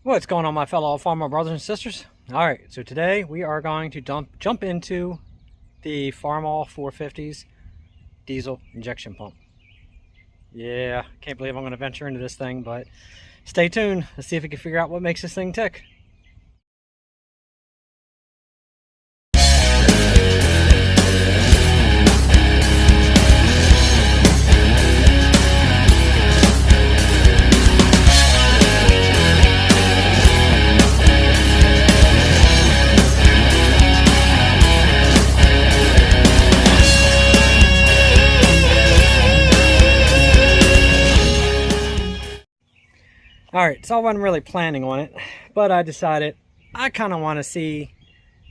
What's going on, my fellow Farmall brothers and sisters? Alright, so today we are going to jump into the Farmall 450s diesel injection pump. Yeah, can't believe I'm going to venture into this thing, but stay tuned. Let's see if we can figure out what makes this thing tick. Alright, so I wasn't really planning on it, but I decided I kind of want to see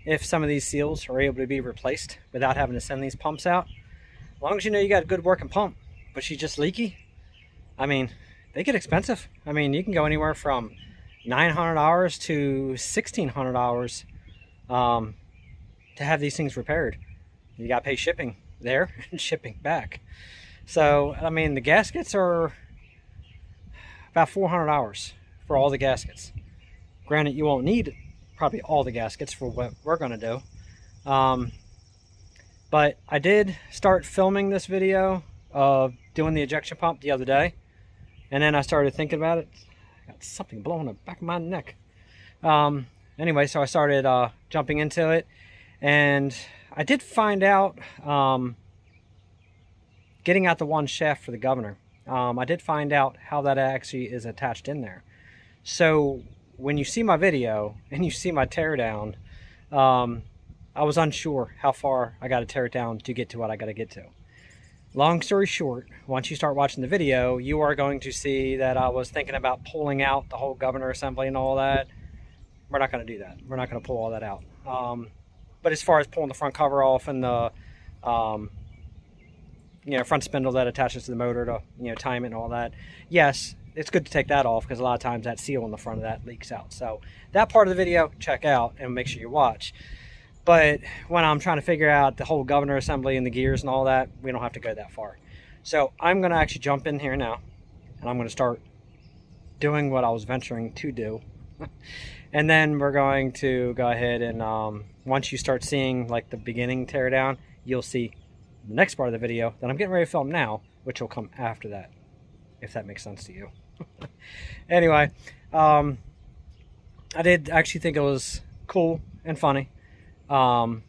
if some of these seals are able to be replaced without having to send these pumps out. As long as you know you got a good working pump, but she's just leaky, I mean, they get expensive. I mean, you can go anywhere from $900 to $1,600 to have these things repaired. You got to pay shipping there and shipping back. So, I mean, the gaskets are about $400 for all the gaskets. Granted, you won't need probably all the gaskets for what we're going to do. But I did start filming this video of doing the ejection pump the other day. And then I started thinking about it. I got something blowing the back of my neck. Anyway, so I started jumping into it. And I did find out getting out the one shaft for the governor. I did find out how that actually is attached in there. So when you see my video and you see my teardown, I was unsure how far I got to tear it down to get to what I got to get to. Long story short, once you start watching the video, you are going to see that I was thinking about pulling out the whole governor assembly and all that. We're not going to do that. We're not going to pull all that out. But as far as pulling the front cover off and the front spindle that attaches to the motor to, time it and all that. Yes, it's good to take that off because a lot of times that seal on the front of that leaks out. So that part of the video, check out and make sure you watch. But when I'm trying to figure out the whole governor assembly and the gears and all that, we don't have to go that far. So I'm going to actually jump in here now and I'm going to start doing what I was venturing to do. And then we're going to go ahead and once you start seeing like the beginning teardown, you'll see the next part of the video that I'm getting ready to film now, which will come after that, if that makes sense to you. Anyway, I did actually think it was cool and funny. Some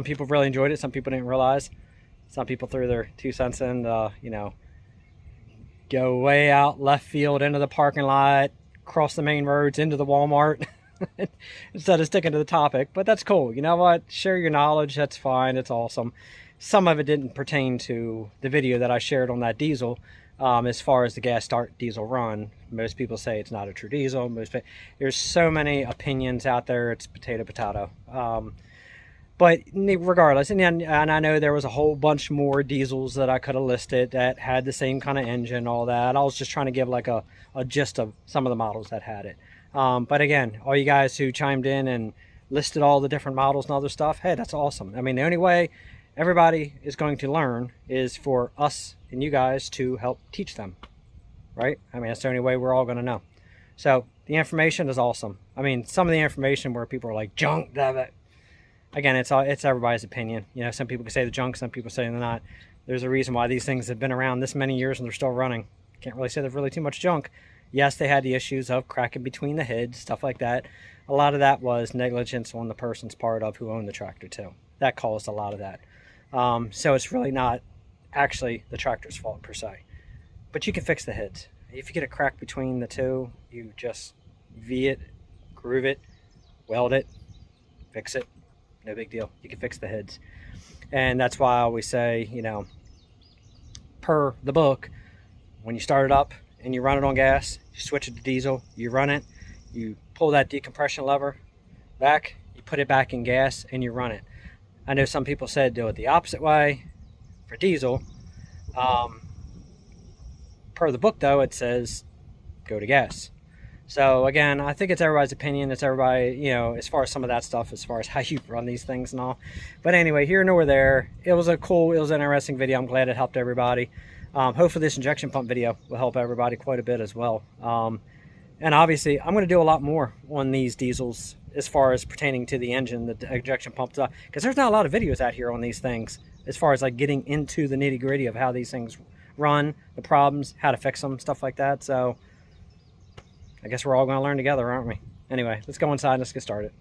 people really enjoyed it. Some people didn't realize. Some people threw their 2 cents in, go way out left field into the parking lot, cross the main roads into the Walmart instead of sticking to the topic. But that's cool. You know what? Share your knowledge. That's fine. It's awesome. Some of it didn't pertain to the video that I shared on that diesel. As far as the gas start diesel run, most people say it's not a true diesel. There's so many opinions out there. It's potato. But regardless, and I know there was a whole bunch more diesels that I could have listed that had the same kind of engine and all that. I was just trying to give like a gist of some of the models that had it. But again, all you guys who chimed in and listed all the different models and other stuff, hey, that's awesome. I mean, the only way everybody is going to learn is for us and you guys to help teach them, right? I mean, that's the only way we're all going to know. So the information is awesome. I mean, some of the information where people are like junk, that again, it's everybody's opinion. Some people can say the junk, some people say they're not. There's a reason why these things have been around this many years and they're still running. Can't really say there's really too much junk. Yes, they had the issues of cracking between the heads, stuff like that. A lot of that was negligence on the person's part of who owned the tractor too. That caused a lot of that. So it's really not actually the tractor's fault per se, but you can fix the heads. If you get a crack between the two, you just V it, groove it, weld it, fix it. No big deal. You can fix the heads. And that's why I always say, per the book, when you start it up and you run it on gas, you switch it to diesel, you run it, you pull that decompression lever back, you put it back in gas and you run it. I know some people said do it the opposite way for diesel. Per the book, though, it says go to gas. So, again, I think it's everybody's opinion. It's everybody, as far as some of that stuff, as far as how you run these things and all. But anyway, here nor there. It was an interesting video. I'm glad it helped everybody. Hopefully this injection pump video will help everybody quite a bit as well. And obviously, I'm going to do a lot more on these diesels as far as pertaining to the engine, the ejection pump stuff, because there's not a lot of videos out here on these things as far as like getting into the nitty gritty of how these things run, the problems, how to fix them, stuff like that. So I guess we're all going to learn together, aren't we? Anyway, let's go inside and let's get started.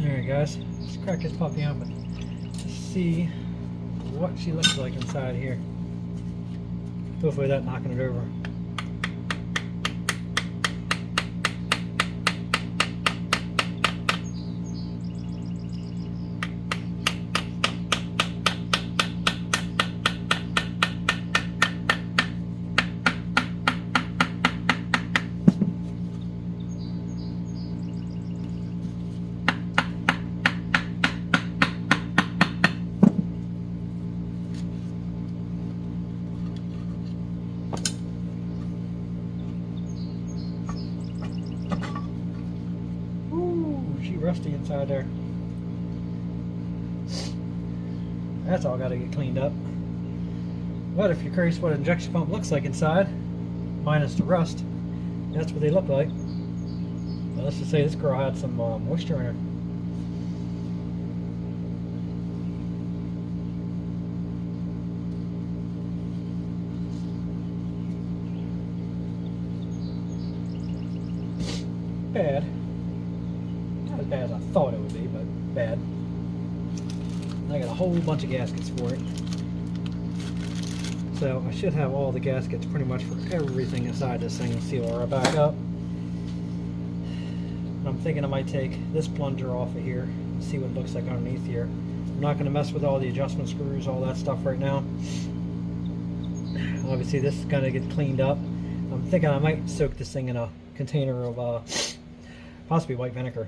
Alright guys, let's crack this puppy open to see what she looks like inside here. Hopefully without knocking it over. Rusty inside there. That's all got to get cleaned up. But if you're curious what an injection pump looks like inside, minus the rust, that's what they look like. Well, let's just say this girl had some moisture in her. Bad. Not as bad as I thought it would be, but bad. I got a whole bunch of gaskets for it. So I should have all the gaskets pretty much for everything inside this thing. Seal her back up. And I'm thinking I might take this plunger off of here and see what it looks like underneath here. I'm not going to mess with all the adjustment screws, all that stuff right now. Obviously this is going to get cleaned up. I'm thinking I might soak this thing in a container of possibly white vinegar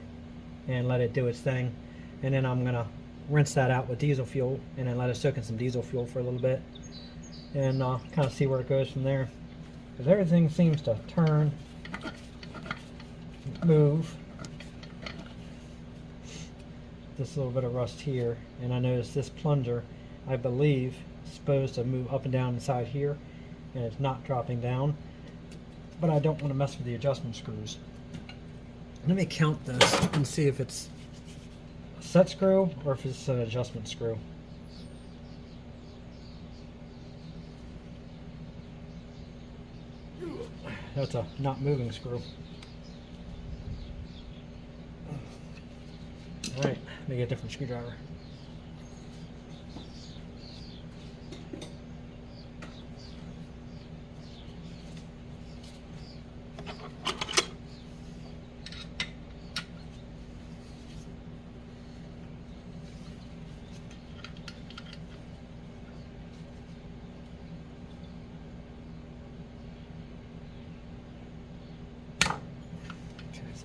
and let it do its thing. And then I'm going to rinse that out with diesel fuel and then let it soak in some diesel fuel for a little bit. And kind of see where it goes from there, because everything seems to turn, move. This little bit of rust here, and I noticed this plunger, I believe, is supposed to move up and down inside here, and it's not dropping down. But I don't want to mess with the adjustment screws. Let me count this and see if it's a set screw or if it's an adjustment screw. That's a not moving screw. Alright, let me get a different screwdriver.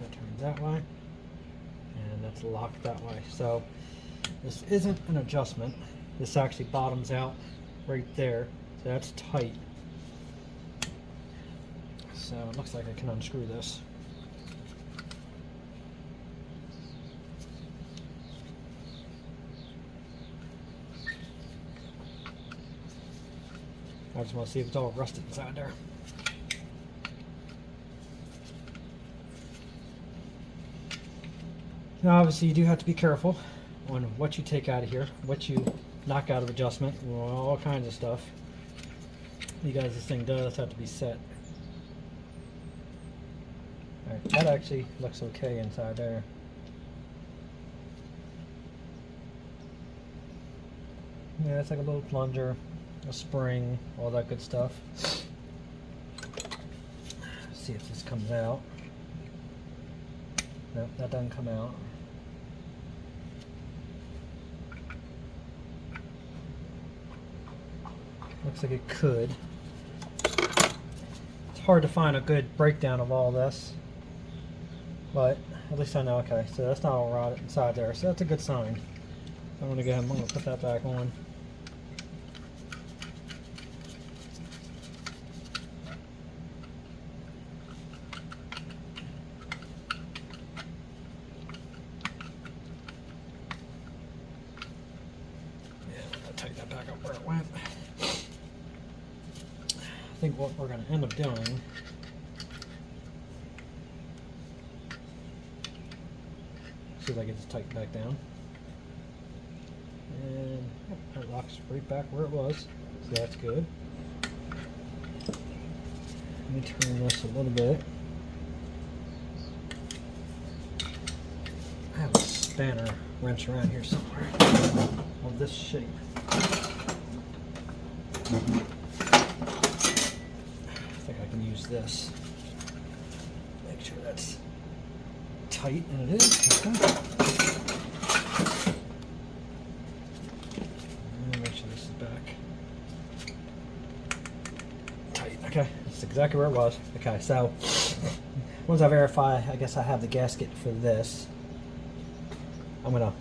that turns that way, and that's locked that way. So this isn't an adjustment. This actually bottoms out right there, so that's tight. So it looks like I can unscrew this. I just want to see if it's all rusted inside there. Now obviously you do have to be careful on what you take out of here, what you knock out of adjustment, all kinds of stuff. You guys, this thing does have to be set. Alright, that actually looks okay inside there. Yeah, it's like a little plunger, a spring, all that good stuff. Let's see if this comes out. Nope, that doesn't come out. Looks like it could. It's hard to find a good breakdown of all this, but at least I know. Okay, so that's not all rotted inside there, so that's a good sign. I'm going to go ahead and I'm going to put that back on. Take that back up where it went. I think what we're going to end up doing see if I get this tightened back down, and yep, that locks right back where it was, so that's good. Let me turn this a little bit. I have a spanner wrench around here somewhere of this shape. I think I can use this. Make sure that's tight, and it is. Okay. And make sure this is back tight. Okay, that's exactly where it was. Okay, so once I verify, I guess I have the gasket for this. I'm gonna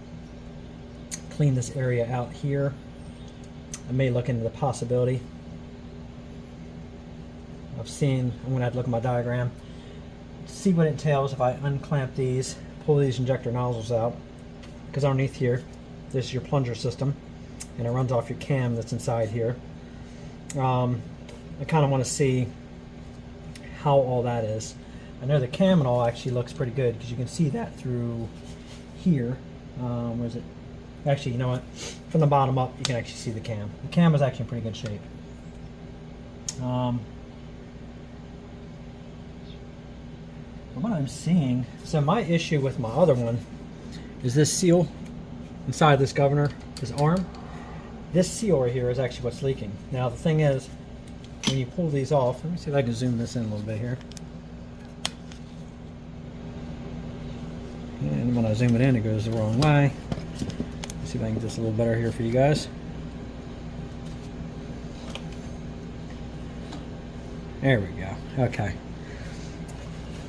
clean this area out here. I may look into the possibility of seeing, I'm going to have to look at my diagram, see what it entails if I unclamp these, pull these injector nozzles out, because underneath here, this is your plunger system, and it runs off your cam that's inside here. I kind of want to see how all that is. I know the cam and all actually looks pretty good, because you can see that through here. Where is it? Actually, you know what? From the bottom up, you can actually see the cam. The cam is actually in pretty good shape. From what I'm seeing, so my issue with my other one is this seal inside this governor, this arm. This seal right here is actually what's leaking. Now the thing is, when you pull these off, let me see if I can zoom this in a little bit here. And when I zoom it in, it goes the wrong way. See if I can get this a little better here for you guys. There we go. Okay.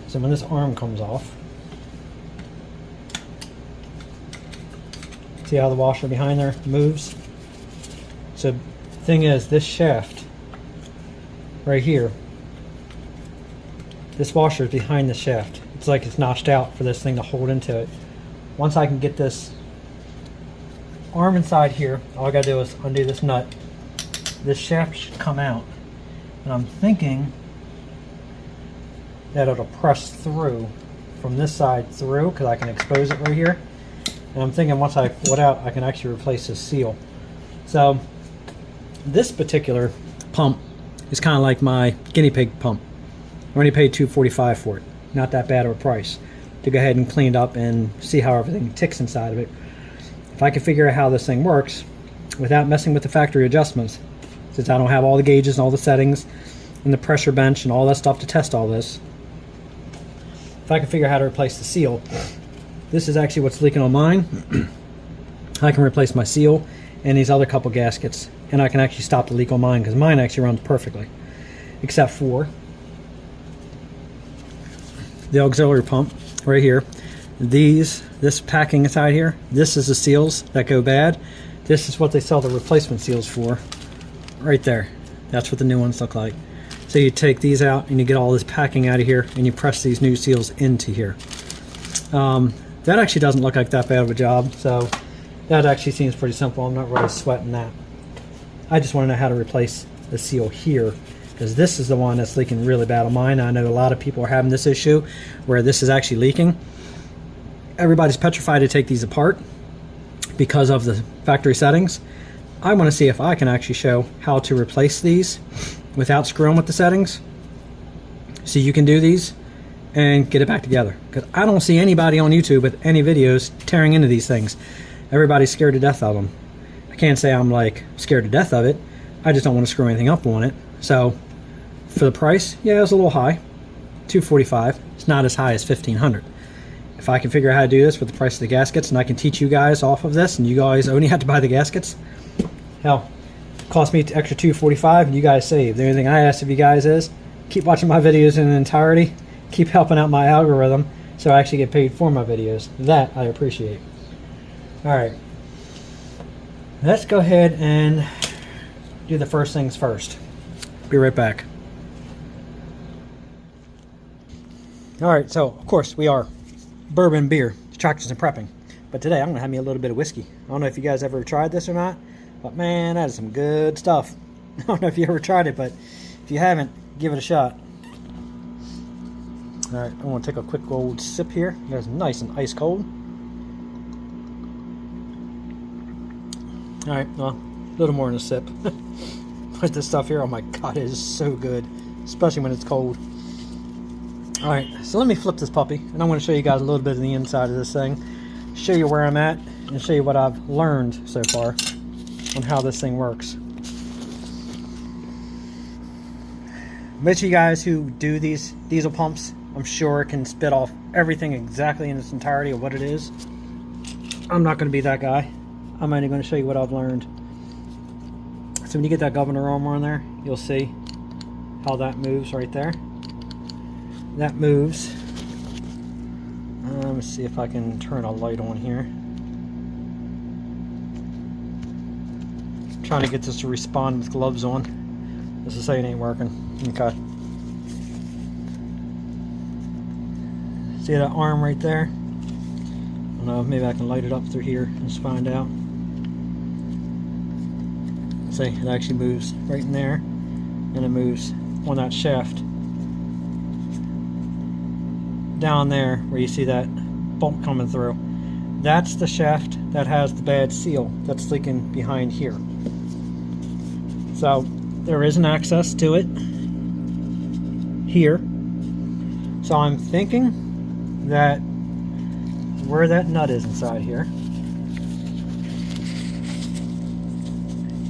So when this arm comes off, see how the washer behind there moves? So the thing is, this shaft right here, this washer is behind the shaft. It's like it's notched out for this thing to hold into it. Once I can get this arm inside here, all I gotta do is undo this nut. This shaft should come out, and I'm thinking that it'll press through from this side through, because I can expose it right here. And I'm thinking once I pull it out, I can actually replace this seal. So this particular pump is kind of like my guinea pig pump. I only paid $245 for it. Not that bad of a price to go ahead and clean it up and see how everything ticks inside of it. If I can figure out how this thing works without messing with the factory adjustments, since I don't have all the gauges and all the settings and the pressure bench and all that stuff to test all this, if I can figure out how to replace the seal, this is actually what's leaking on mine. I can replace my seal and these other couple gaskets, and I can actually stop the leak on mine, because mine actually runs perfectly, except for the auxiliary pump. right here. This packing inside here, this is the seals that go bad. This is what they sell the replacement seals for. Right there. That's what the new ones look like. So you take these out and you get all this packing out of here and you press these new seals into here. That actually doesn't look like that bad of a job, so that actually seems pretty simple. I'm not really sweating that. I just want to know how to replace the seal here, because this is the one that's leaking really bad on mine. I know a lot of people are having this issue where this is actually leaking. Everybody's petrified to take these apart because of the factory settings. I want to see if I can actually show how to replace these without screwing with the settings, so you can do these and get it back together, because I don't see anybody on YouTube with any videos tearing into these things. Everybody's scared to death of them. I can't say I'm like scared to death of it. I just don't want to screw anything up on it. So for the price, yeah, it was a little high, $245. It's not as high as $1,500. If I can figure out how to do this with the price of the gaskets, and I can teach you guys off of this, and you guys only have to buy the gaskets, hell, it cost me extra $245 and you guys save. The only thing I ask of you guys is keep watching my videos in entirety, keep helping out my algorithm so I actually get paid for my videos. That I appreciate. Alright, let's go ahead and do the first things first. Be right back. Alright, so of course we are bourbon, beer, distractions, and prepping. But today I'm going to have me a little bit of whiskey. I don't know if you guys ever tried this or not, but man, that is some good stuff. I don't know if you ever tried it, but if you haven't, give it a shot. Alright, I want to take a quick old sip here. It's nice and ice cold. Alright, well, a little more than a sip. But this stuff here, oh my god, it is so good. Especially when it's cold. Alright, so let me flip this puppy, and I'm going to show you guys a little bit of the inside of this thing. Show you where I'm at, and show you what I've learned so far on how this thing works. Most of you guys who do these diesel pumps, I'm sure can spit off everything exactly in its entirety of what it is. I'm not going to be that guy. I'm only going to show you what I've learned. So when you get that governor arm on there, you'll see how that moves right there. That moves. Let me see if I can turn a light on here. I'm trying to get this to respond with gloves on. This is saying it ain't working. Okay. See that arm right there? I don't know, maybe I can light it up through here and just find out. See, it actually moves right in there, and it moves on that shaft down there where you see that bump coming through. That's the shaft that has the bad seal that's leaking behind here. So there is an access to it here. So I'm thinking that where that nut is inside here.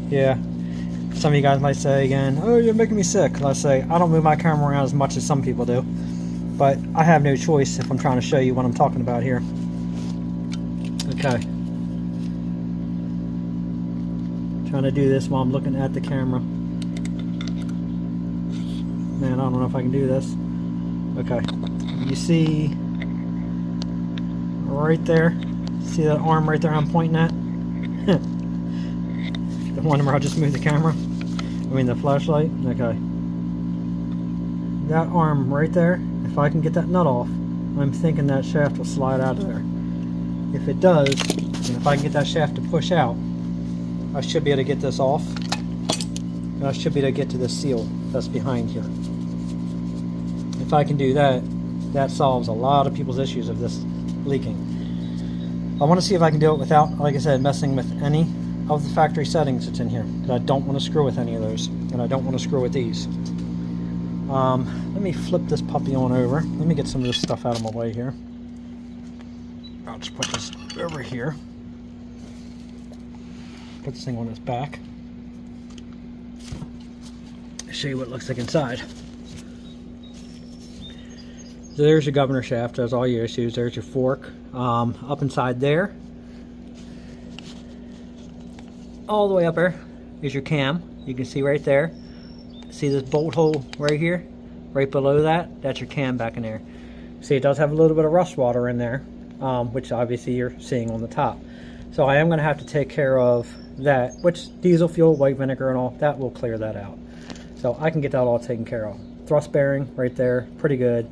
Yeah, some of you guys might say again, oh, you're making me sick. Let's say I don't move my camera around as much as some people do, but I have no choice if I'm trying to show you what I'm talking about here. Okay, trying to do this while I'm looking at the camera. Man, I don't know if I can do this. Okay, you see right there, see that arm right there I'm pointing at? The one where I just moved the camera, the flashlight. Okay, that arm right there, if I can get that nut off, I'm thinking that shaft will slide out of there. If it does, and if I can get that shaft to push out, I should be able to get this off, and I should be able to get to the seal that's behind here. If I can do that, that solves a lot of people's issues of this leaking. I want to see if I can do it without, like I said, messing with any of the factory settings that's in here, because I don't want to screw with any of those, and I don't want to screw with these. Let me flip this puppy on over. Let me get some of this stuff out of my way here. I'll just put this over here. Put this thing on its back. Show you what it looks like inside. So there's your governor shaft. There's all your issues. There's your fork. Up inside there, all the way up there, is your cam. You can see right there. See this bolt hole right here? Right below that? That's your cam back in there. See, it does have a little bit of rust water in there, which obviously you're seeing on the top. So I am going to have to take care of that, which diesel fuel, white vinegar and all, that will clear that out. So I can get that all taken care of. Thrust bearing right there, pretty good.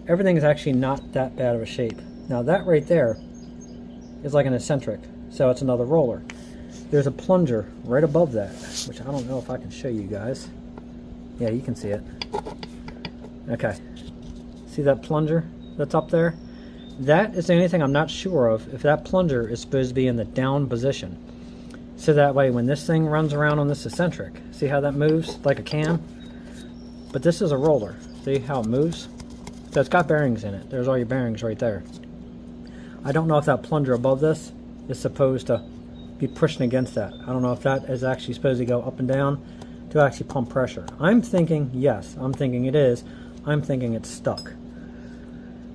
Everything is actually not that bad of a shape. Now that right there is like an eccentric, so it's another roller. There's a plunger right above that, which I don't know if I can show you guys. Yeah, you can see it. Okay. See that plunger that's up there? That is the only thing I'm not sure of, if that plunger is supposed to be in the down position. So that way when this thing runs around on this eccentric, see how that moves like a cam? But this is a roller. See how it moves? So it's got bearings in it. There's all your bearings right there. I don't know if that plunger above this is supposed to be pushing against that. I don't know if that is actually supposed to go up and down to actually pump pressure. I'm thinking yes. I'm thinking it is. I'm thinking it's stuck.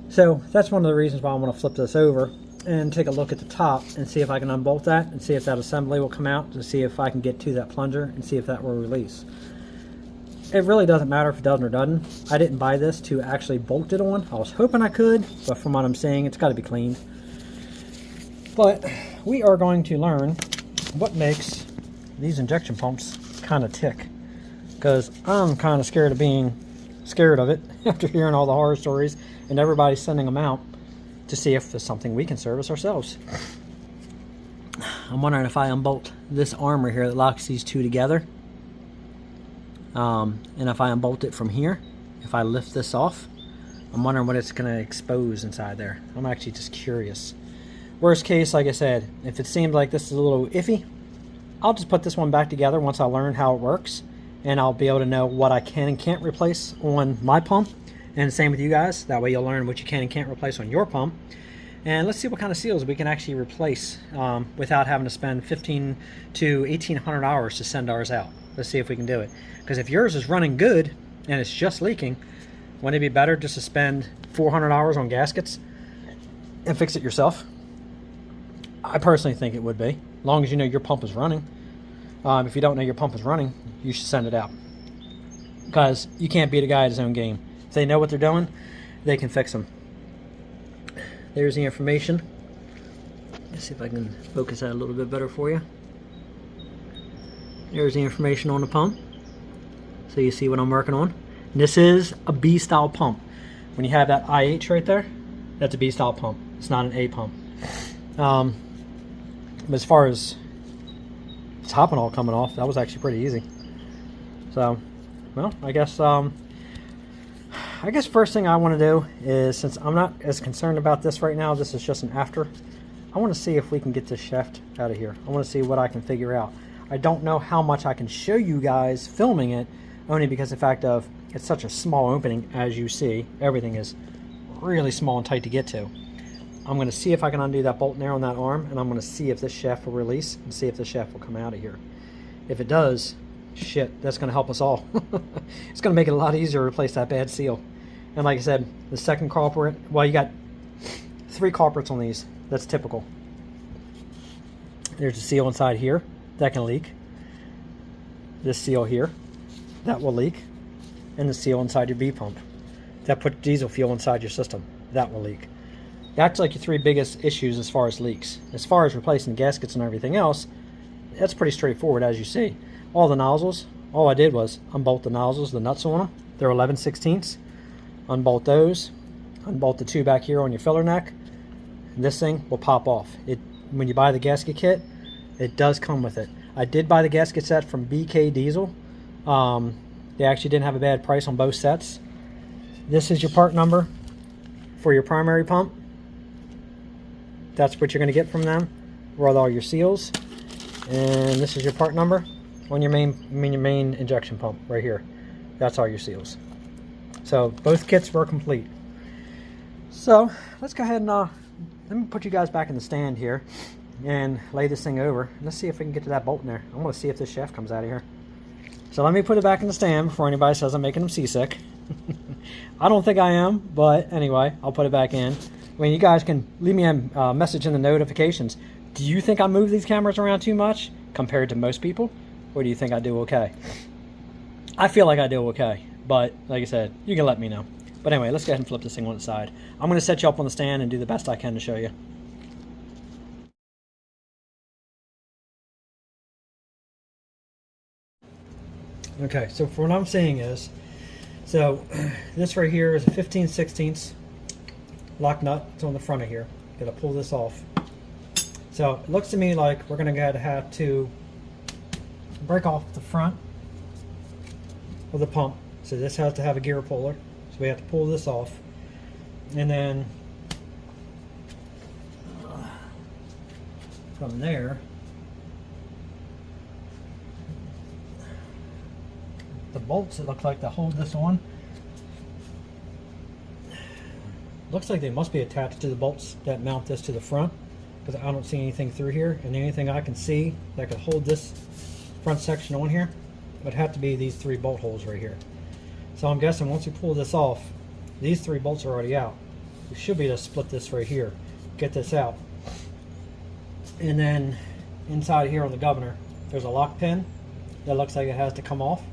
So that's one of the reasons why I want to flip this over and take a look at the top and see if I can unbolt that and see if that assembly will come out, to see if I can get to that plunger and see if that will release. It really doesn't matter if it doesn't or doesn't. I didn't buy this to actually bolt it on. I was hoping I could, but from what I'm seeing, it's got to be cleaned. But we are going to learn what makes these injection pumps kind of tick, because I'm kind of scared of being scared of it after hearing all the horror stories and everybody sending them out to see if there's something we can service ourselves. I'm wondering if I unbolt this arm right here that locks these two together, and if I unbolt it from here, if I lift this off, I'm wondering what it's going to expose inside there. I'm actually just curious. Worst case, like I said, if it seems like this is a little iffy, I'll just put this one back together once I learn how it works, and I'll be able to know what I can and can't replace on my pump, and the same with you guys. That way you'll learn what you can and can't replace on your pump. And let's see what kind of seals we can actually replace without having to spend $1,500 to $1,800 to send ours out. Let's see if we can do it. Because if yours is running good and it's just leaking, wouldn't it be better just to spend $400 on gaskets and fix it yourself? I personally think it would be, as long as you know your pump is running. If you don't know your pump is running, you should send it out, because you can't beat a guy at his own game. If they know what they're doing, they can fix them. There's the information. Let's see if I can focus that a little bit better for you. There's the information on the pump, so you see what I'm working on. And this is a B-style pump. When you have that IH right there, that's a B-style pump. It's not an A pump. But as far as top and all coming off, that was actually pretty easy. So, well, I guess first thing I want to do is, since I'm not as concerned about this right now, this is just an after, I want to see if we can get this shaft out of here. I want to see what I can figure out. I don't know how much I can show you guys filming it, only because the fact of it's such a small opening. As you see, everything is really small and tight to get to. I'm going to see if I can undo that bolt and arrow on that arm, and I'm going to see if this shaft will release and see if the shaft will come out of here. If it does, shit, that's going to help us all. It's going to make it a lot easier to replace that bad seal. And like I said, the second culprit, well, you got 3 culprits on these. That's typical. There's a seal inside here that can leak. This seal here, that will leak. And the seal inside your B pump that put diesel fuel inside your system, that will leak. That's like your 3 biggest issues as far as leaks. As far as replacing gaskets and everything else, that's pretty straightforward, as you see. All the nozzles, all I did was unbolt the nozzles, the nuts on them. They're 11/16. Unbolt those. Unbolt the 2 back here on your filler neck. And this thing will pop off. When you buy the gasket kit, it does come with it. I did buy the gasket set from BK Diesel. They actually didn't have a bad price on both sets. This is your part number for your primary pump. That's what you're going to get from them with all your seals. And this is your part number on your main injection pump right here. That's all your seals. So both kits were complete. So let's go ahead and let me put you guys back in the stand here and lay this thing over. Let's see if we can get to that bolt in there. I want to see if this shaft comes out of here. So let me put it back in the stand before anybody says I'm making them seasick. I don't think I am, but anyway, I'll put it back in. I mean, you guys can leave me a message in the notifications. Do you think I move these cameras around too much compared to most people? Or do you think I do okay? I feel like I do okay, but like I said, you can let me know. But anyway, let's go ahead and flip this thing on its side. I'm going to set you up on the stand and do the best I can to show you. Okay, so for what I'm saying is, so this right here is a 15/16 lock nut. It's on the front of here. Gotta pull this off. So it looks to me like we're gonna have to break off the front of the pump. So this has to have a gear puller. So we have to pull this off. And then from there, the bolts that look like to hold this on, looks like they must be attached to the bolts that mount this to the front, because I don't see anything through here, and the only thing I can see that could hold this front section on here would have to be these 3 bolt holes right here. So I'm guessing once we pull this off, these 3 bolts are already out. We should be able to split this right here, get this out, and then inside here on the governor there's a lock pin that looks like it has to come off,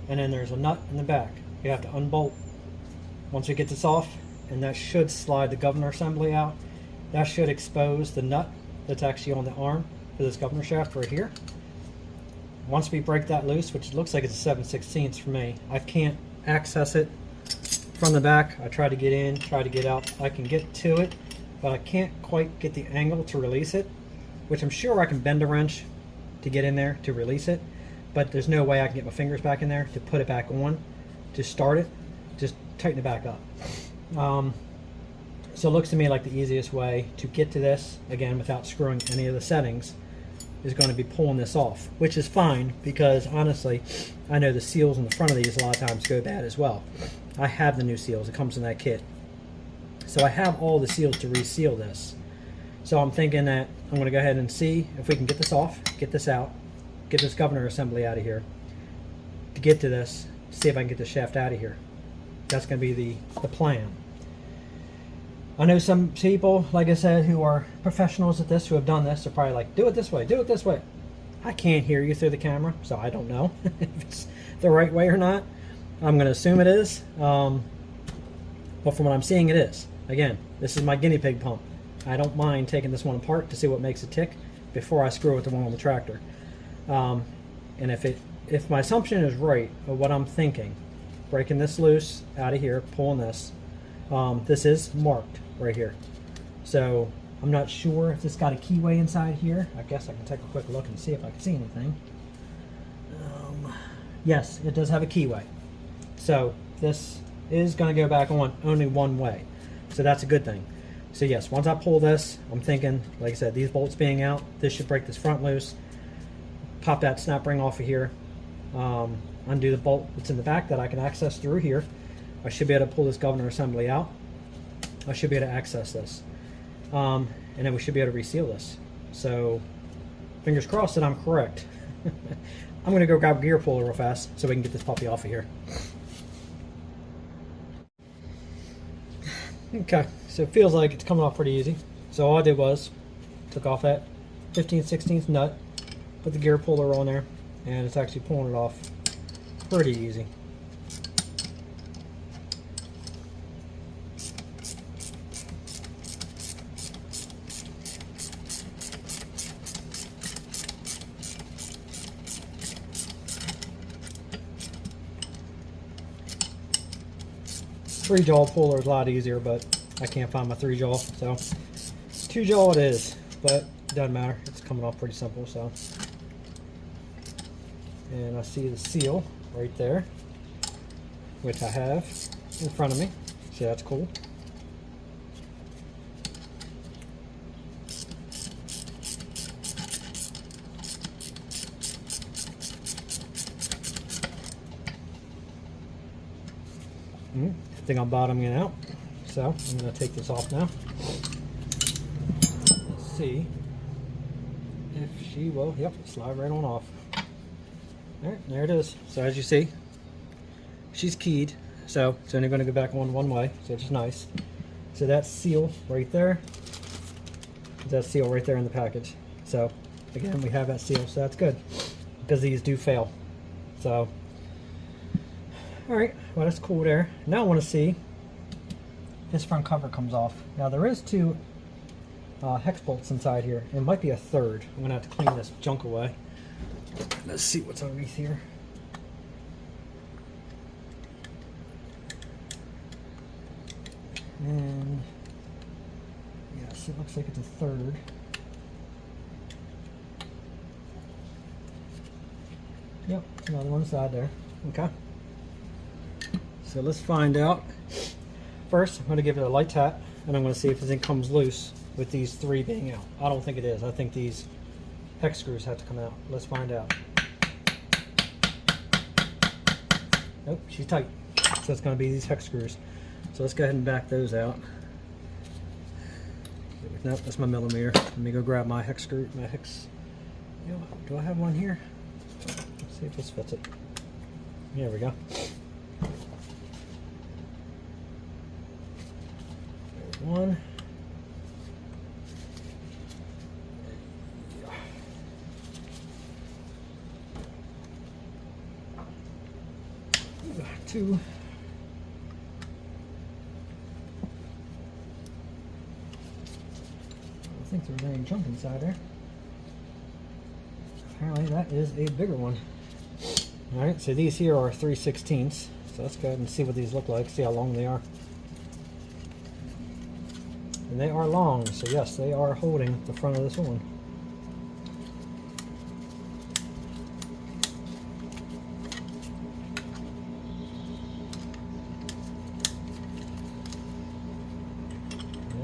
and then there's a nut in the back. You have to unbolt once we get this off, and that should slide the governor assembly out. That should expose the nut that's actually on the arm for this governor shaft right here. Once we break that loose, which looks like it's a 7/16 for me, I can't access it from the back. I try to get in, try to get out. I can get to it, but I can't quite get the angle to release it, which I'm sure I can bend a wrench to get in there to release it, but there's no way I can get my fingers back in there to put it back on, to start it, just tighten it back up. So it looks to me like the easiest way to get to this, again, without screwing any of the settings, is going to be pulling this off, which is fine, because honestly, I know the seals on the front of these a lot of times go bad as well. I have the new seals, it comes in that kit. So I have all the seals to reseal this. So I'm thinking that I'm going to go ahead and see if we can get this off, get this out, get this governor assembly out of here, to get to this, see if I can get the shaft out of here. That's going to be the plan. I know some people, like I said, who are professionals at this, who have done this, are probably like, do it this way, do it this way. I can't hear you through the camera, so I don't know if it's the right way or not. I'm going to assume it is, but from what I'm seeing, it is. Again, this is my guinea pig pump. I don't mind taking this one apart to see what makes it tick before I screw with the one on the tractor. And if my assumption is right, of what I'm thinking, breaking this loose out of here, pulling this, this is marked right here. So I'm not sure if this got a keyway inside here. I guess I can take a quick look and see if I can see anything. Yes, it does have a keyway. So this is going to go back on only one way. So that's a good thing. So yes, once I pull this, I'm thinking, like I said, these bolts being out, this should break this front loose, pop that snap ring off of here, undo the bolt that's in the back that I can access through here. I should be able to pull this governor assembly out. I should be able to access this. And then we should be able to reseal this. So fingers crossed that I'm correct. I'm going to go grab a gear puller real fast so we can get this puppy off of here. Okay, so it feels like it's coming off pretty easy. So all I did was took off that 15/16 nut, put the gear puller on there, and it's actually pulling it off pretty easy. Three-jaw puller is a lot easier, but I can't find my 3-jaw, so 2-jaw it is, but it doesn't matter. It's coming off pretty simple. So, and I see the seal right there, which I have in front of me, so that's cool. I think I'm bottoming it out, so I'm going to take this off now. Let's see if she will. Yep, slide right on off. Alright, there it is. So as you see, she's keyed, so it's only going to go back on one way, so it's nice. So that seal right there, that seal right there in the package. So again, we have that seal, so that's good, because these do fail. So alright, well that's cool there. Now I want to see this front cover comes off. Now there is two hex bolts inside here. It might be a third. I'm gonna have to clean this junk away. Let's see what's underneath here. And yes, it looks like it's a third. Yep, another one inside there. Okay. So let's find out. First, I'm going to give it a light tap, and I'm going to see if anything comes loose with these three being out. I don't think it is. I think these hex screws have to come out. Let's find out. Nope, she's tight. So it's going to be these hex screws. So let's go ahead and back those out. Nope, that's my millimeter. Let me go grab my hex screw. My hex. You know, do I have one here? Let's see if this fits it. There we go. There's one. Two. I think there's any junk inside there. Apparently that is a bigger one. Alright, so these here are 3/16. So let's go ahead and see what these look like, see how long they are. And they are long, so yes, they are holding the front of this one.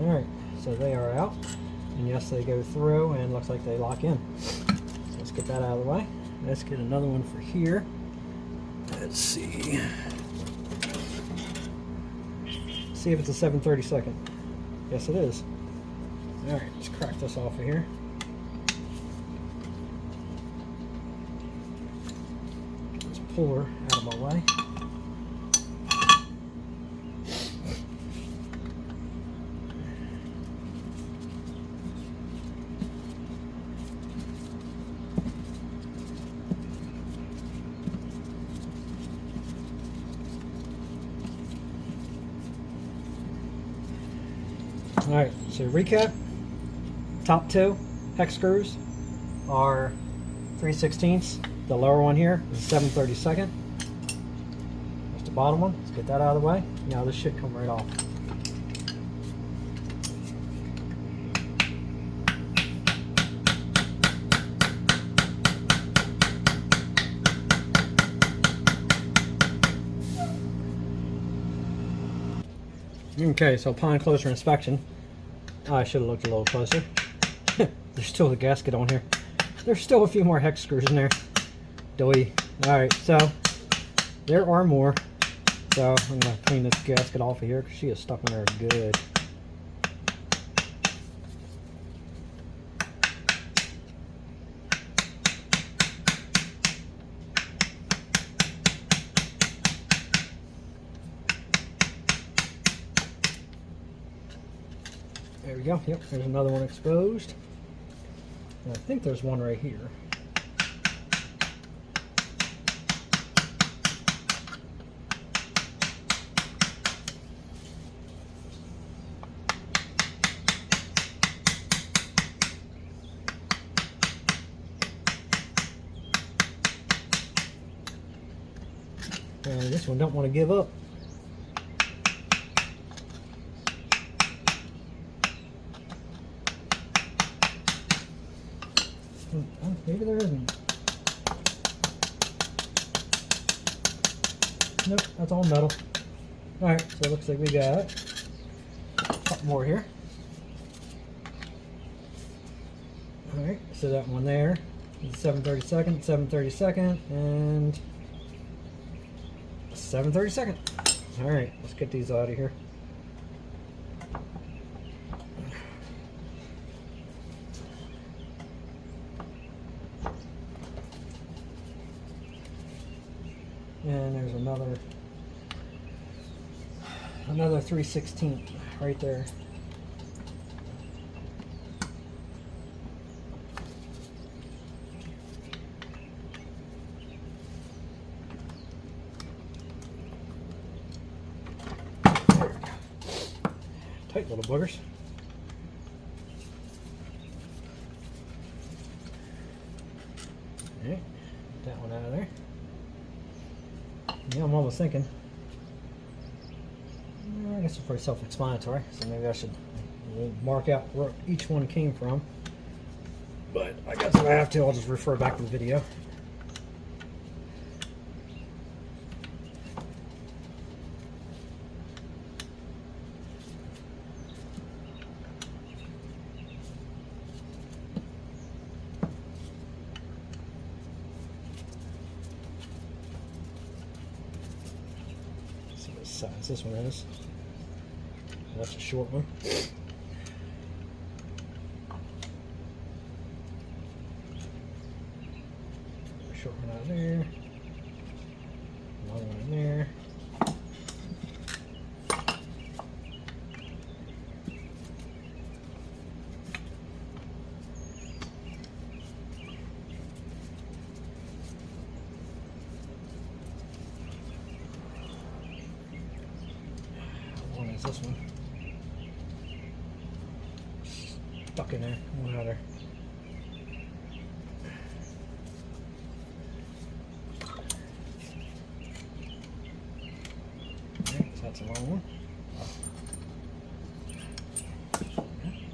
Alright, so they are out. And yes, they go through and looks like they lock in. So let's get that out of the way. Let's get another one for here. Let's see. See if it's a 7/32. Yes, it is. Alright, let's crack this off of here. Let's pull her out of my way. Alright, so recap, top two hex screws are 3/16. The lower one here is 7/32. That's the bottom one. Let's get that out of the way. Now this should come right off. Okay, so upon closer inspection, I should have looked a little closer. There's still a gasket on here. There's still a few more hex screws in there. Doy. Alright, so there are more. So I'm going to clean this gasket off of here because she is stuck in there good. There we go. Yep, there's another one exposed. And I think there's one right here. And this one don't want to give up. Oh, maybe there isn't. Nope, that's all metal. Alright, so it looks like we got a couple more here. Alright, so that one there is 7/32, 7/32, and 7/32. Alright, let's get these out of here. And there's another 3/16 right there. Tight little boogers. Alright, get that one out of there. Yeah, I'm almost thinking. I guess it's pretty self-explanatory, so maybe I should mark out where each one came from. But I guess if I have to, I'll just refer back to the video. See what size this one is. That's a short one. Short one out of there. Long one in there. How long is this one? Stuck in there. Come on out of there. That's a long one.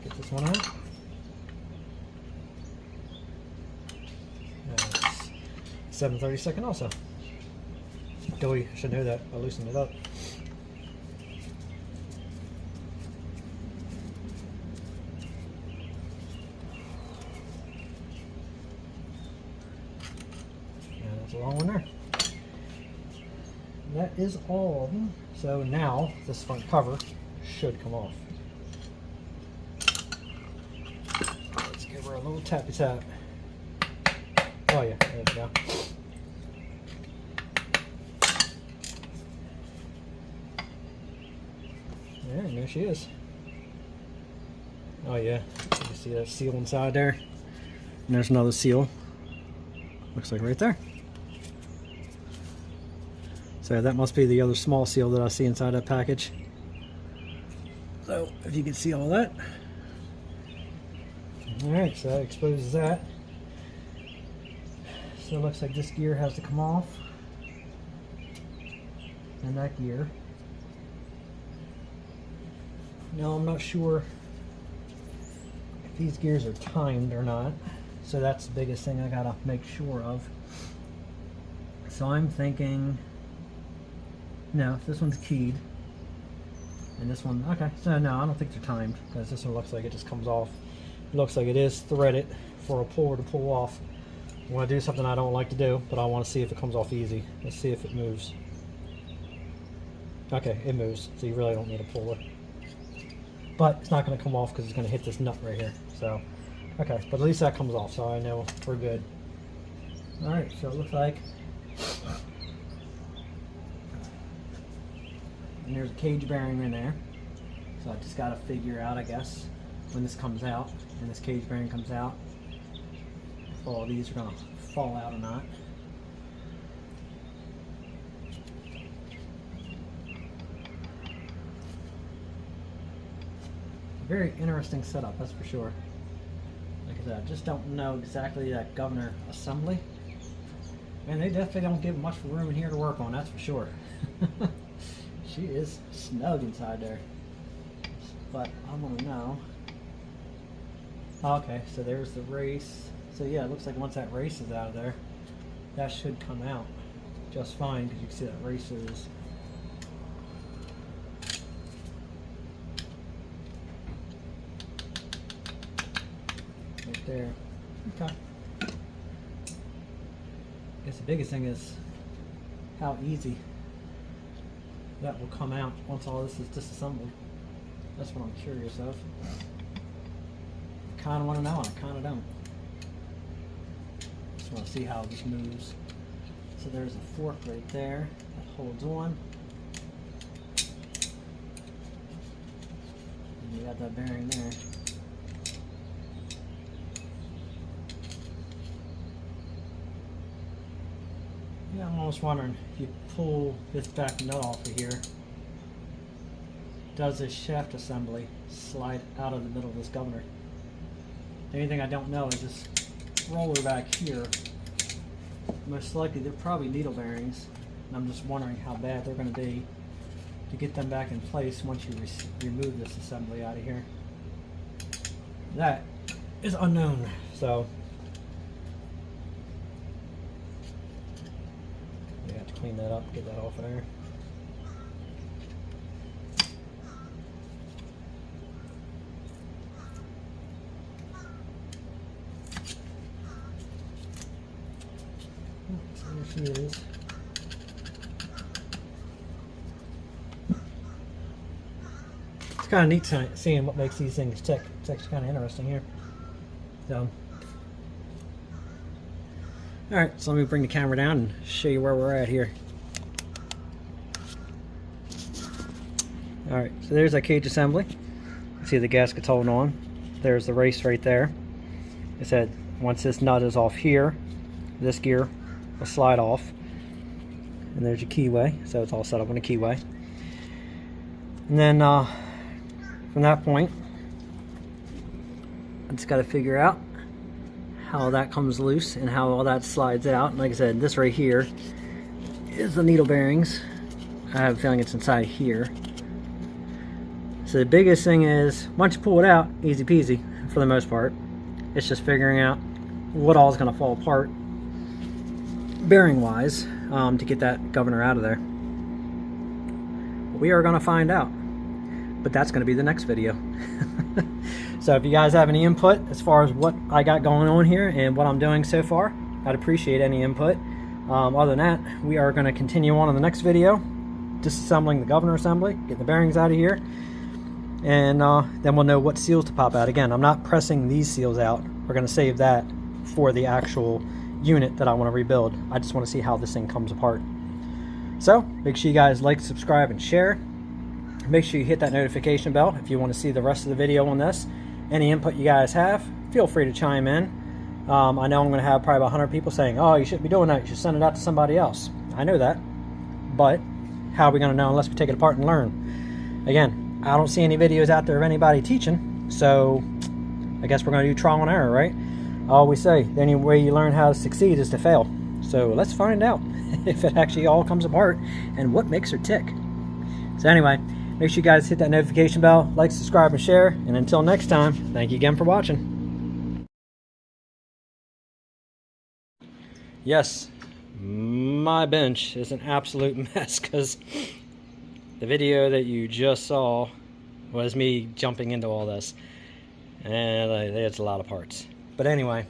Get this one out. That's 7/32 also. Doughy, I should know that. I loosened it up. And that's a long one there. That is all of them. So now this front cover should come off. Let's give her a little tappy tap. Oh yeah, there we go. Yeah, and there she is. Oh yeah, you can see that seal inside there. And there's another seal. Looks like right there. So that must be the other small seal that I see inside that package. So if you can see all that. Alright, so that exposes that. So it looks like this gear has to come off. And that gear. Now I'm not sure if these gears are timed or not. So that's the biggest thing I gotta make sure of. So I'm thinking, no, this one's keyed, and this one, okay, so no, I don't think they're timed, because this one looks like it just comes off. It looks like it is threaded for a puller to pull off. I want to do something I don't like to do, but I want to see if it comes off easy. Let's see if it moves. Okay, it moves, so you really don't need a puller. But it's not going to come off because it's going to hit this nut right here. So, okay, but at least that comes off, so I know we're good. Alright, so it looks like, and there's a cage bearing in there, so I just got to figure out, I guess, when this comes out and this cage bearing comes out, if all these are going to fall out or not. Very interesting setup, that's for sure. Like I said, I just don't know exactly that governor assembly. Man, they definitely don't give much room in here to work on, that's for sure. She is snug inside there. But I want to know. Okay, so there's the race. So yeah, it looks like once that race is out of there, that should come out just fine, because you can see that race is right there. Okay. I guess the biggest thing is how easy that will come out once all this is disassembled. That's what I'm curious of. I kind of want to know, and I kind of don't. Just want to see how this moves. So there's a fork right there that holds on. And you got that bearing there. Yeah, I'm almost wondering if you pull this back nut off of here, does this shaft assembly slide out of the middle of this governor. The only thing I don't know is this roller back here. Most likely they're probably needle bearings, and I'm just wondering how bad they're going to be to get them back in place once you remove this assembly out of here. That is unknown, so we have to clean that up, get that off there. So there she is. It's kind of neat seeing what makes these things tick. It's actually kind of interesting here. So, alright, so let me bring the camera down and show you where we're at here. Alright, so there's that cage assembly. You see the gasket's holding on. There's the race right there. It said once this nut is off here, this gear will slide off. And there's your keyway, so it's all set up on a keyway. And then from that point, I just got to figure out how that comes loose and how all that slides out. And like I said, this right here is the needle bearings. I have a feeling it's inside here. So the biggest thing is, once you pull it out, easy peasy for the most part. It's just figuring out what all is going to fall apart bearing wise to get that governor out of there. We are going to find out, but that's going to be the next video. So if you guys have any input as far as what I got going on here and what I'm doing so far, I'd appreciate any input. Other than that, we are going to continue on in the next video, disassembling the governor assembly, getting the bearings out of here, and then we'll know what seals to pop out. Again, I'm not pressing these seals out. We're going to save that for the actual unit that I want to rebuild. I just want to see how this thing comes apart. So make sure you guys like, subscribe, and share. Make sure you hit that notification bell if you want to see the rest of the video on this. Any input you guys have, feel free to chime in. I know I'm going to have probably about 100 people saying, oh, you shouldn't be doing that, you should send it out to somebody else. I know that, but how are we going to know unless we take it apart and learn? Again, I don't see any videos out there of anybody teaching, so I guess we're going to do trial and error, right? I always say, the only way you learn how to succeed is to fail. So let's find out if it actually all comes apart and what makes her tick. So anyway, make sure you guys hit that notification bell, like, subscribe, and share. And until next time, thank you again for watching. Yes, my bench is an absolute mess because the video that you just saw was me jumping into all this. And it's a lot of parts. But anyway,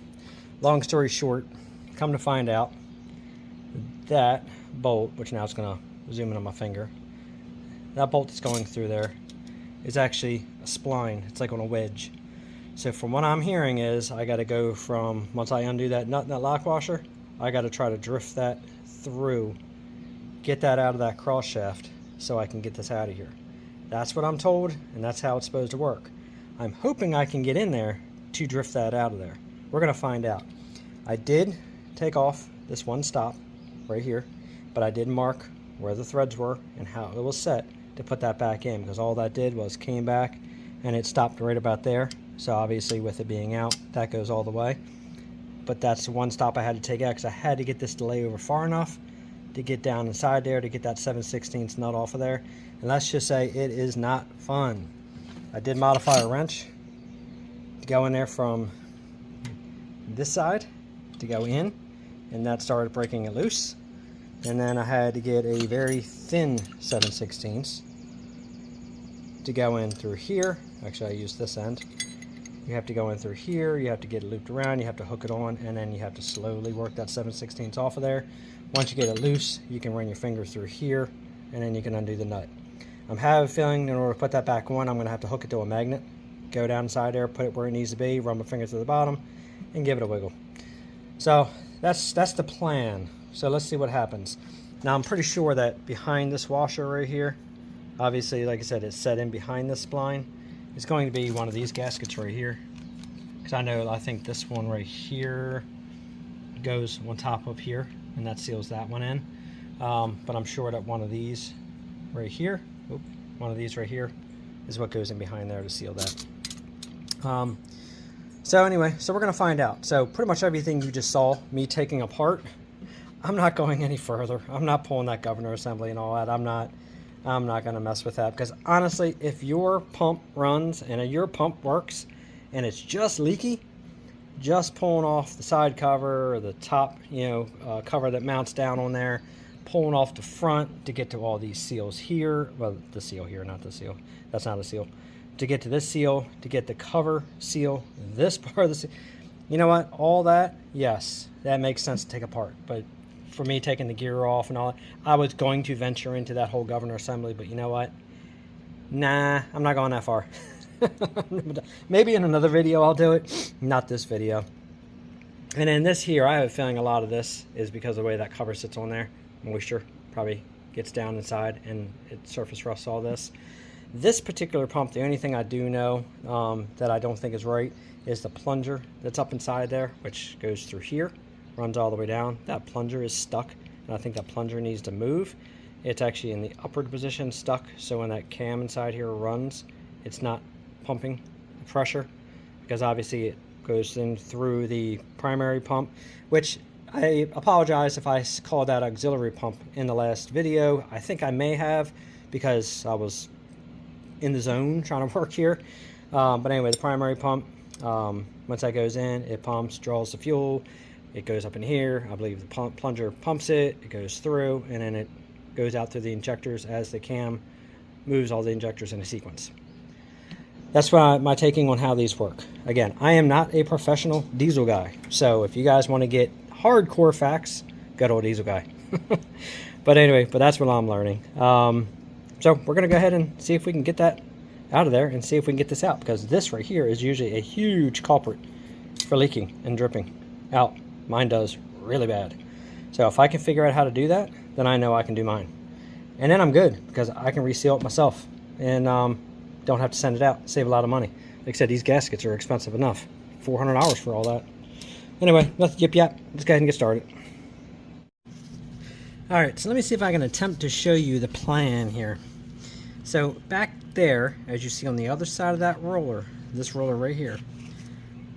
long story short, come to find out, that bolt, which now it's going to zoom in on my finger, that bolt that's going through there is actually a spline. It's like on a wedge. So from what I'm hearing is I got to go from, once I undo that nut and that lock washer, I got to try to drift that through, get that out of that cross shaft so I can get this out of here. That's what I'm told, and that's how it's supposed to work. I'm hoping I can get in there to drift that out of there. We're going to find out. I did take off this one stop right here, but I did mark where the threads were and how it was set to put that back in, because all that did was came back and it stopped right about there. So obviously with it being out, that goes all the way. But that's the one stop I had to take out because I had to get this delay over far enough to get down inside there to get that 7/16 nut off of there. And let's just say it is not fun. I did modify a wrench to go in there from this side to go in, and that started breaking it loose. And then I had to get a very thin 7/16 to go in through here. Actually, I used this end. You have to go in through here, you have to get it looped around, you have to hook it on, and then you have to slowly work that 7/16 off of there. Once you get it loose, you can run your finger through here, and then you can undo the nut. I'm having a feeling in order to put that back on, I'm going to have to hook it to a magnet, go down inside there, put it where it needs to be, run my finger to the bottom, and give it a wiggle. So that's the plan. So let's see what happens. Now I'm pretty sure that behind this washer right here, obviously, like I said, it's set in behind this spline. It's going to be one of these gaskets right here, because I think this one right here goes on top of here, and that seals that one in. But I'm sure that one of these right here, one of these right here is what goes in behind there to seal that. So anyway, so we're going to find out. So pretty much everything you just saw me taking apart, I'm not going any further. I'm not pulling that governor assembly and all that. I'm not going to mess with that, because honestly, if your pump runs and your pump works and it's just leaky, just pulling off the side cover or the top, cover that mounts down on there, pulling off the front to get to all these seals here. Well, the seal here, not the seal. That's not a seal. To get to this seal, to get the cover seal, this part of the seal. You know what? All that, yes, that makes sense to take apart. But for me, taking the gear off and all that, I was going to venture into that whole governor assembly, but you know what? Nah, I'm not going that far. Maybe in another video I'll do it, not this video. And then this here, I have a feeling a lot of this is because of the way that cover sits on there. Moisture probably gets down inside and it surface rusts all this. This particular pump, the only thing I do know that I don't think is right is the plunger that's up inside there, which goes through here, runs all the way down. That plunger is stuck, and I think that plunger needs to move. It's actually in the upward position, stuck, so when that cam inside here runs, it's not pumping the pressure, because obviously it goes in through the primary pump, which I apologize if I called that auxiliary pump in the last video. I think I may have, because I was in the zone trying to work here. But anyway, the primary pump, once that goes in, it pumps, draws the fuel, it goes up in here. I believe the plunger pumps it, it goes through, and then it goes out through the injectors as the cam moves all the injectors in a sequence. That's my taking on how these work. Again, I am not a professional diesel guy, so if you guys want to get hardcore facts, go to a diesel guy. But anyway, that's what I'm learning. So we're going to go ahead and see if we can get that out of there and see if we can get this out, because this right here is usually a huge culprit for leaking and dripping out. Mine does really bad. So if I can figure out how to do that, then I know I can do mine. And then I'm good, because I can reseal it myself and don't have to send it out. Save a lot of money. Like I said, these gaskets are expensive enough. $400 for all that. Anyway, nothing yip yap. Let's go ahead and get started. Alright, so let me see if I can attempt to show you the plan here. So back there, as you see on the other side of that roller, this roller right here,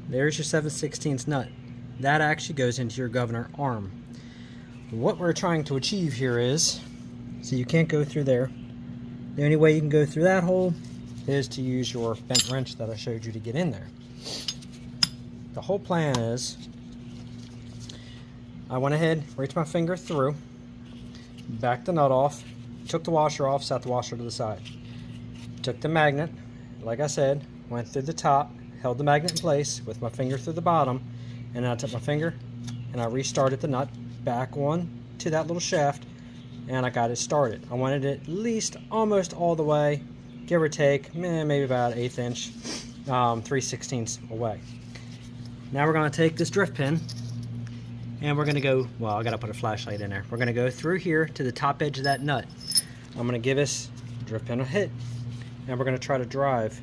there's your 7/16 nut. That actually goes into your governor arm. What we're trying to achieve here is, so you can't go through there. The only way you can go through that hole is to use your bent wrench that I showed you to get in there. The whole plan is, I went ahead, reached my finger through, backed the nut off, took the washer off, set the washer to the side. Took the magnet, like I said, went through the top, held the magnet in place with my finger through the bottom, and then I took my finger and I restarted the nut back on to that little shaft, and I got it started. I wanted it at least almost all the way, give or take, maybe about 1/8 inch, 3/16 away. Now we're going to take this drift pin and we're going to go, well, I got to put a flashlight in there. We're going to go through here to the top edge of that nut. I'm going to give this drift pin a hit, and we're going to try to drive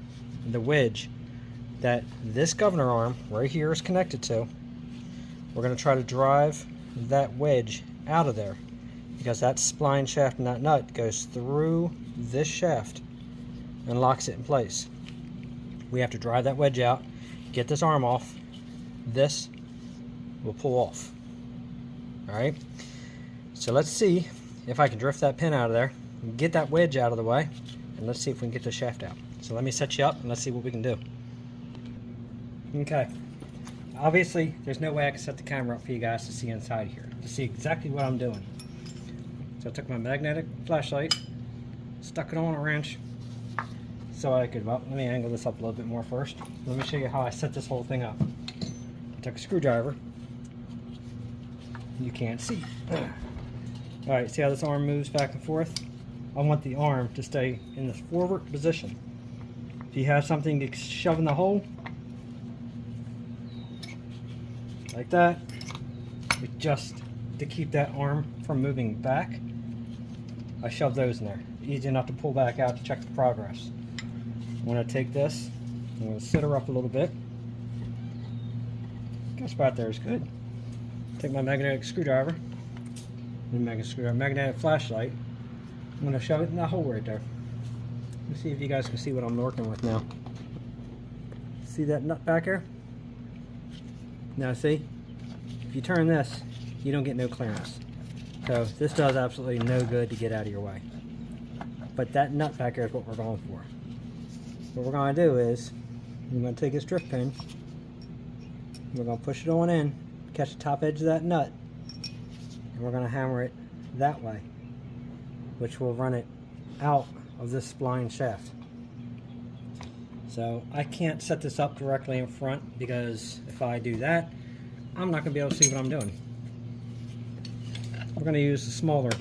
the wedge that this governor arm right here is connected to. We're going to try to drive that wedge out of there, because that spline shaft and that nut goes through this shaft and locks it in place. We have to drive that wedge out, get this arm off. This will pull off. Alright, so let's see if I can drift that pin out of there, get that wedge out of the way, and let's see if we can get the shaft out. So let me set you up and let's see what we can do. Okay, obviously there's no way I can set the camera up for you guys to see inside here, to see exactly what I'm doing. So I took my magnetic flashlight, stuck it on a wrench, so I could, well, let me angle this up a little bit more first. Let me show you how I set this whole thing up. I took a screwdriver. You can't see. Alright, see how this arm moves back and forth? I want the arm to stay in the forward position. If you have something to shove in the hole, like that, just to keep that arm from moving back, I shove those in there. Easy enough to pull back out to check the progress. I'm going to take this, I'm going to sit her up a little bit. That spot there is good. Take my magnetic screwdriver, magnetic flashlight. I'm going to shove it in that hole right there. Let's see if you guys can see what I'm working with now. See that nut back here? Now see, if you turn this, you don't get no clearance. So this does absolutely no good to get out of your way. But that nut back here is what we're going for. What we're going to do is, we're going to take this drift pin, we're going to push it on in, catch the top edge of that nut, and we're going to hammer it that way, which will run it out of this spline shaft. So I can't set this up directly in front, because if I do that, I'm not going to be able to see what I'm doing. We're going to use the smaller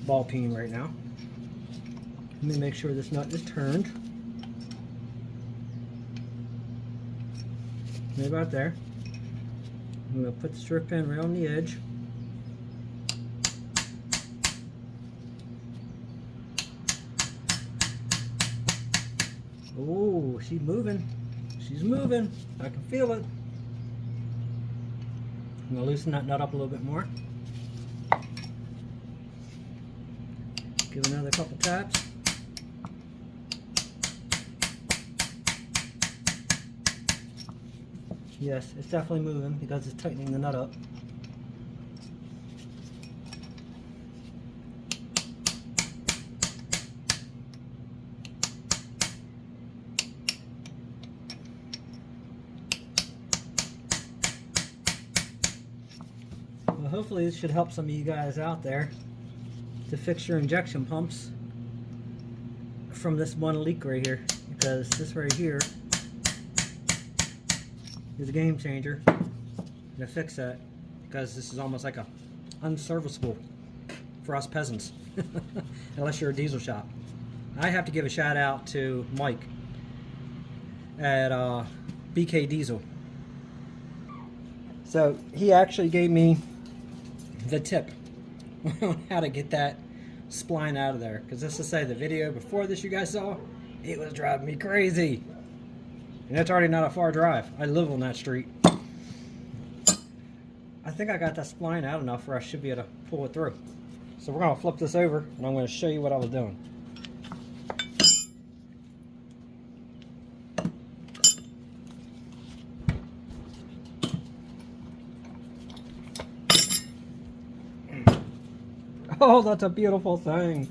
ball peen right now. Let me make sure this nut is turned. Maybe about there. I'm going to put the strip pin right on the edge. Oh, she's moving. She's moving. I can feel it. I'm going to loosen that nut up a little bit more. Give it another couple taps. Yes, it's definitely moving because it's tightening the nut up. Well, hopefully this should help some of you guys out there to fix your injection pumps from this one leak right here, because this right here is a game changer to fix that, because this is almost like a unserviceable for us peasants unless you're a diesel shop. I have to give a shout out to Mike at BK Diesel. So he actually gave me the tip on how to get that spline out of there, because just to say, the video before this you guys saw, it was driving me crazy. And it's already not a far drive. I live on that street. I think I got that spline out enough where I should be able to pull it through. So we're going to flip this over and I'm going to show you what I was doing. Oh, that's a beautiful thing.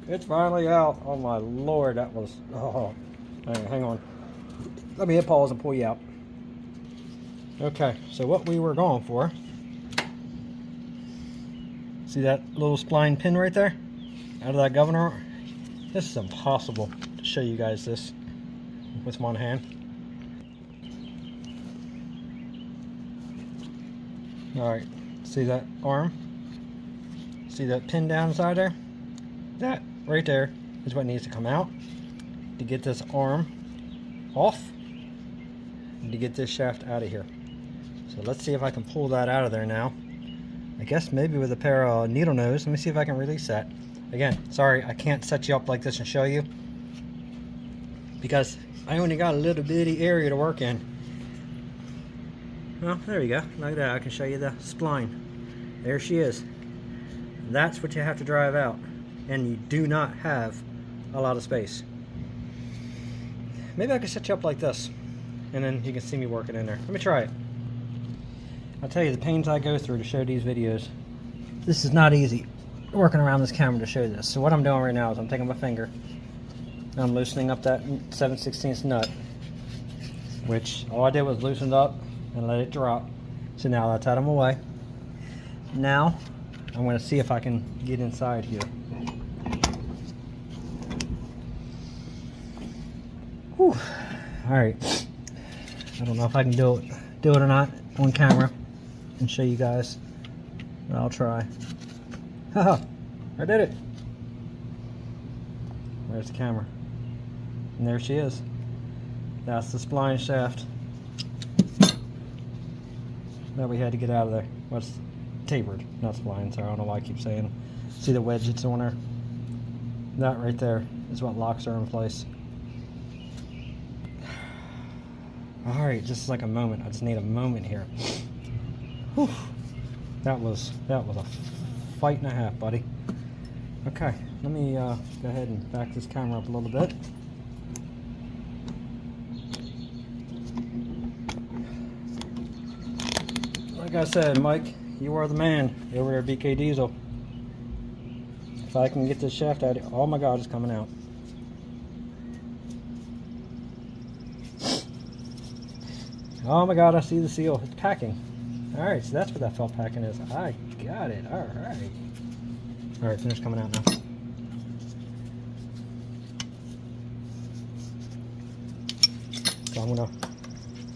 It's finally out. Oh my Lord, that was, oh, hang on. Let me hit pause and pull you out. Okay, so what we were going for, see that little spline pin right there? Out of that governor? This is impossible to show you guys this with one hand. Alright, see that arm? See that pin down inside there? That right there is what needs to come out to get this arm off and to get this shaft out of here. So let's see if I can pull that out of there now. I guess maybe with a pair of needle nose. Let me see if I can release that. Again, sorry, I can't set you up like this and show you because I only got a little bitty area to work in. Well, there you go. Like that, I can show you the spline. There she is. That's what you have to drive out, and you do not have a lot of space. Maybe I can set you up like this, and then you can see me working in there. Let me try it. I'll tell you the pains I go through to show these videos. This is not easy, working around this camera to show this. So what I'm doing right now is I'm taking my finger, and I'm loosening up that 7/16 nut, which all I did was loosen it up and let it drop. So now that's out of my way. Now I'm going to see if I can get inside here. Whew. Alright. I don't know if I can do it or not on camera and show you guys, but I'll try. Haha, I did it. There's the camera. And there she is. That's the spline shaft that we had to get out of there. What's tapered, not spline, so I don't know why I keep saying. See the wedge that's on her? That right there is what locks her in place. Alright, just like a moment. I just need a moment here. Whew. That was a fight and a half, buddy. Okay, let me go ahead and back this camera up a little bit. Like I said, Mike, you are the man over there at BK Diesel. If I can get this shaft out, oh my God, it's coming out. Oh my God, I see the seal. It's packing. All right, so that's what that felt packing is. I got it. All right. All right, finish coming out now. So I'm gonna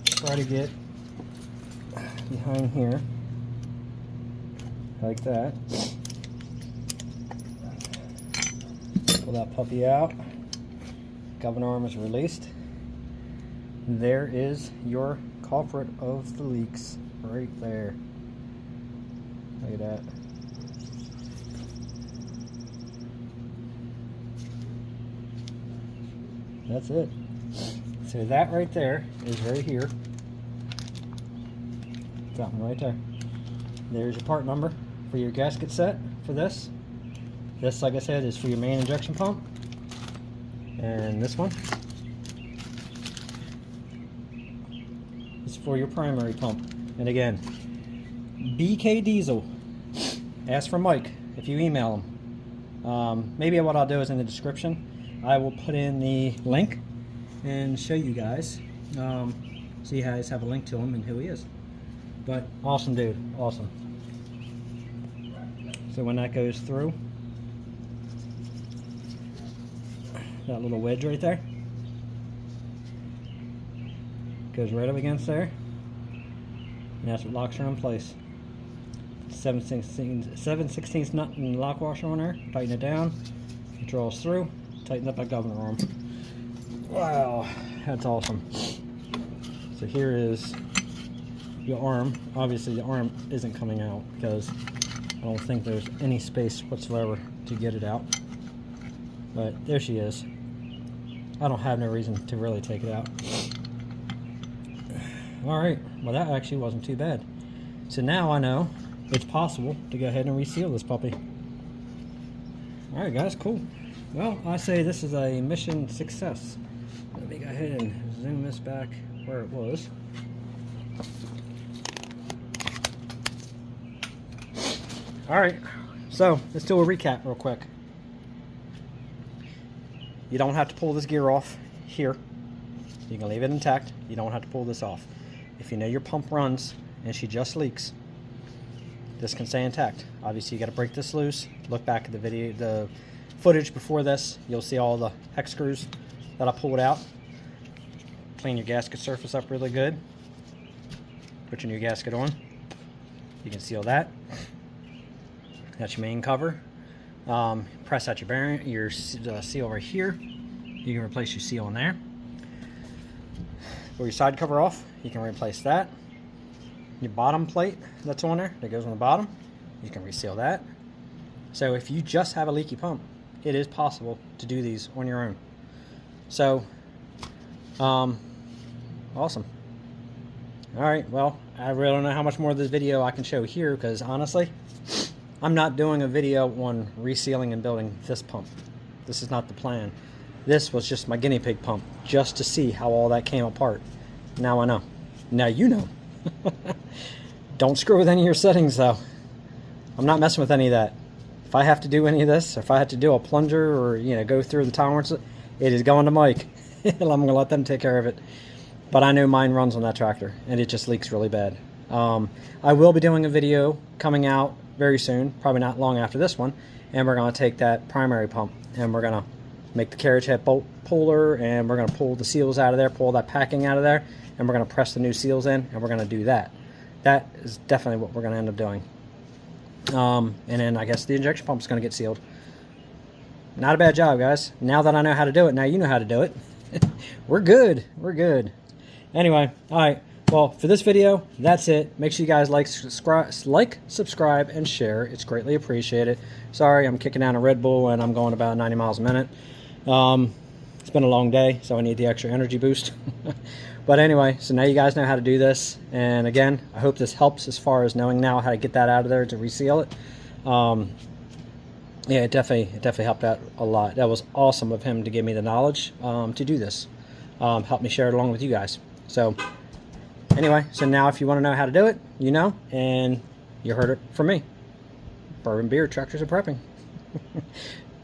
try to get behind here like that. Pull that puppy out. Governor arm is released. There is your culprit of the leaks right there. Look at that. That's it. So that right there is right here. That one right there. There's your part number for your gasket set for this. This, like I said, is for your main injection pump. And this one is for your primary pump. And again, BK Diesel. Ask for Mike if you email him. Maybe what I'll do is in the description, I will put in the link and show you guys. So you guys have a link to him and who he is. But awesome dude, awesome. So when that goes through, that little wedge right there goes right up against there, and that's what locks her in place. 7/16 nut and lock washer on there. Tighten it down, it draws through, tighten up that governor arm. Wow, that's awesome. So here is your arm. Obviously the arm isn't coming out because I don't think there's any space whatsoever to get it out, but there she is. I don't have no reason to really take it out. Alright, well that actually wasn't too bad. So now I know it's possible to go ahead and reseal this puppy. Alright guys, cool. Well, I say this is a mission success. Let me go ahead and zoom this back where it was. Alright, so let's do a recap real quick. You don't have to pull this gear off here. You can leave it intact. You don't have to pull this off. If you know your pump runs and she just leaks, this can stay intact. Obviously you got to break this loose. Look back at the video, the footage before this. You'll see all the hex screws that I pulled out. Clean your gasket surface up really good. Put your new gasket on. You can seal that. That's your main cover. Press out your bearing, your seal right here. You can replace your seal in there. Pull your side cover off. You can replace that. Your bottom plate that's on there, that goes on the bottom, you can reseal that. So if you just have a leaky pump, it is possible to do these on your own. So, awesome. All right, well, I really don't know how much more of this video I can show here because honestly, I'm not doing a video on resealing and building this pump. This is not the plan. This was just my guinea pig pump, just to see how all that came apart. Now I know. Now you know. Don't screw with any of your settings though. I'm not messing with any of that. If I have to do any of this, or if I have to do a plunger or go through the tolerances, it is going to Mike. I'm going to let them take care of it. But I know mine runs on that tractor and it just leaks really bad. I will be doing a video coming out very soon, probably not long after this one, and we're going to take that primary pump and we're going to make the carriage head bolt puller, and we're going to pull the seals out of there, pull that packing out of there, and we're going to press the new seals in, and we're going to do that. That is definitely what we're going to end up doing. And then I guess the injection pump is going to get sealed. Not a bad job, guys. Now that I know how to do it, now you know how to do it. We're good. We're good. Anyway, all right. Well, for this video, that's it. Make sure you guys like, subscribe, and share. It's greatly appreciated. Sorry, I'm kicking down a Red Bull, and I'm going about 90 miles a minute. It's been a long day, so I need the extra energy boost. But anyway, so now you guys know how to do this. And again, I hope this helps as far as knowing now how to get that out of there to reseal it. Yeah, it definitely helped out a lot. That was awesome of him to give me the knowledge to do this. Help me share it along with you guys. So anyway, so now if you want to know how to do it, you know, and you heard it from me. Bourbon beer, tractors are prepping.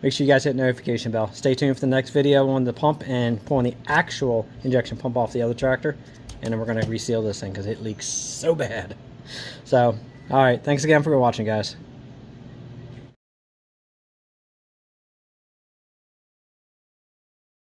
Make sure you guys hit the notification bell. Stay tuned for the next video on the pump and pulling the actual injection pump off the other tractor. And then we're going to reseal this thing because it leaks so bad. So, all right. Thanks again for watching, guys.